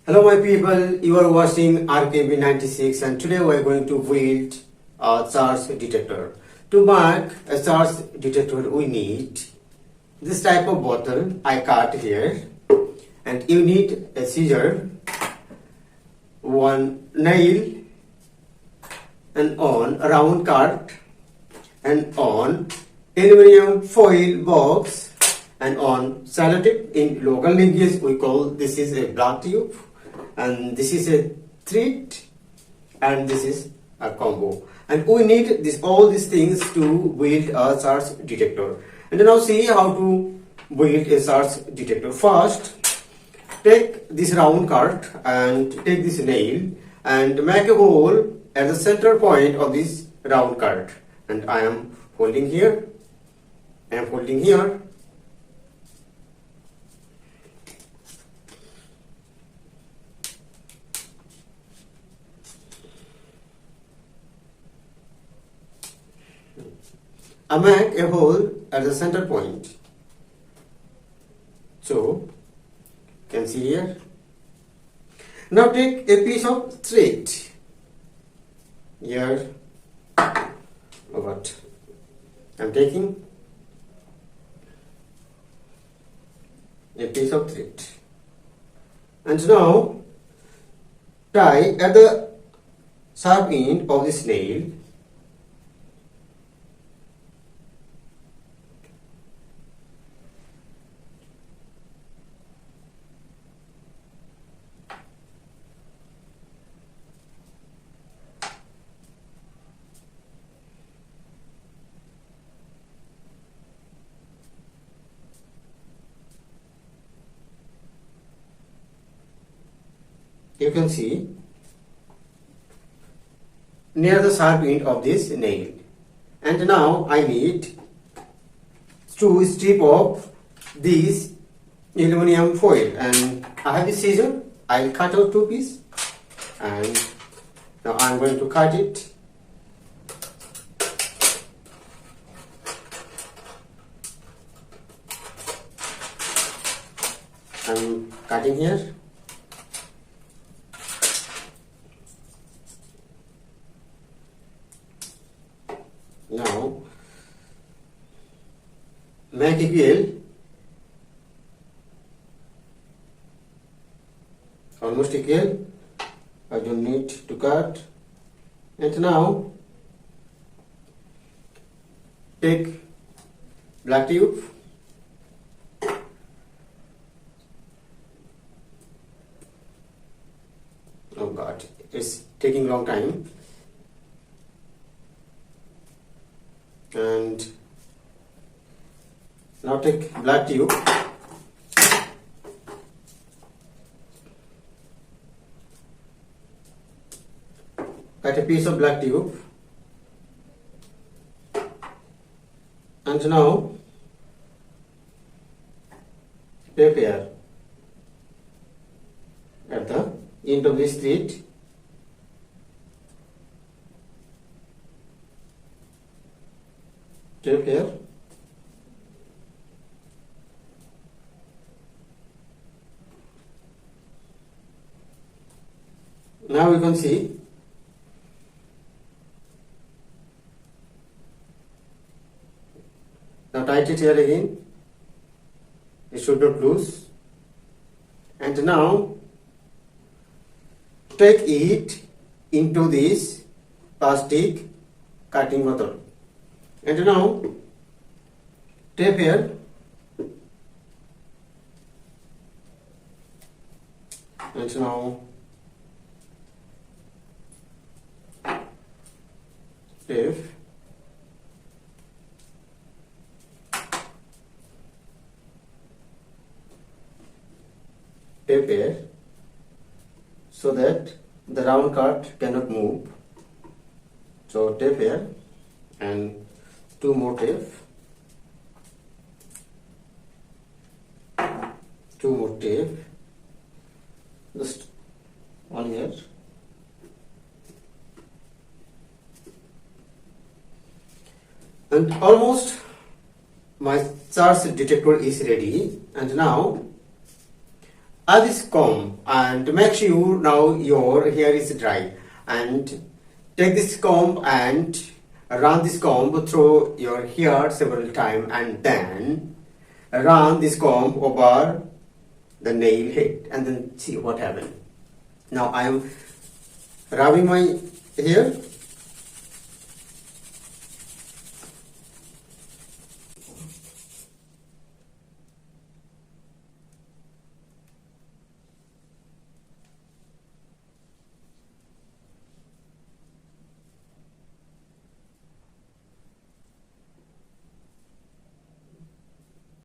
Hello my people, you are watching RKB96 and today we are going to build a charge detector. To make a charge detector we need this type of bottle I cut here, and you need a scissor, one nail, and on a round cut, and on aluminum foil box, and on sellotape. In local language we call this is a black tube, and this is a thread, and this is a combo, and we need all these things to build a charge detector. And now see how to build a charge detector. First, take this round cut and take this nail and make a hole at the center point of this round cut, and I am holding here, I am holding here. I make a hole at the center point. So, you can see here. Now take a piece of thread. Here, what I'm taking a piece of thread, and now tie at the sharp end of this nail. You can see near the sharp end of this nail, and now I need to strip off this aluminum foil, and I have a scissor. I'll cut out two pieces, and now I'm going to cut it. I'm cutting here. Now make equal, almost equal. I don't need to cut. And now take black tube, oh god, it's taking long time, and now take black tube, cut a piece of black tube, and now prepare at the end of this thread. Tape here. Now you can see now tight it here again. It should not loose. And now take it into this plastic cutting bottle. And now tape here, and now tape, tape here, so that the round cut cannot move. So tape here, and two more tape, just one here, and almost my charge detector is ready. And now add this comb and make sure now your hair is dry, and take this comb and run this comb through your hair several times, and then run this comb over the nail head and then see what happens. Now I am rubbing my hair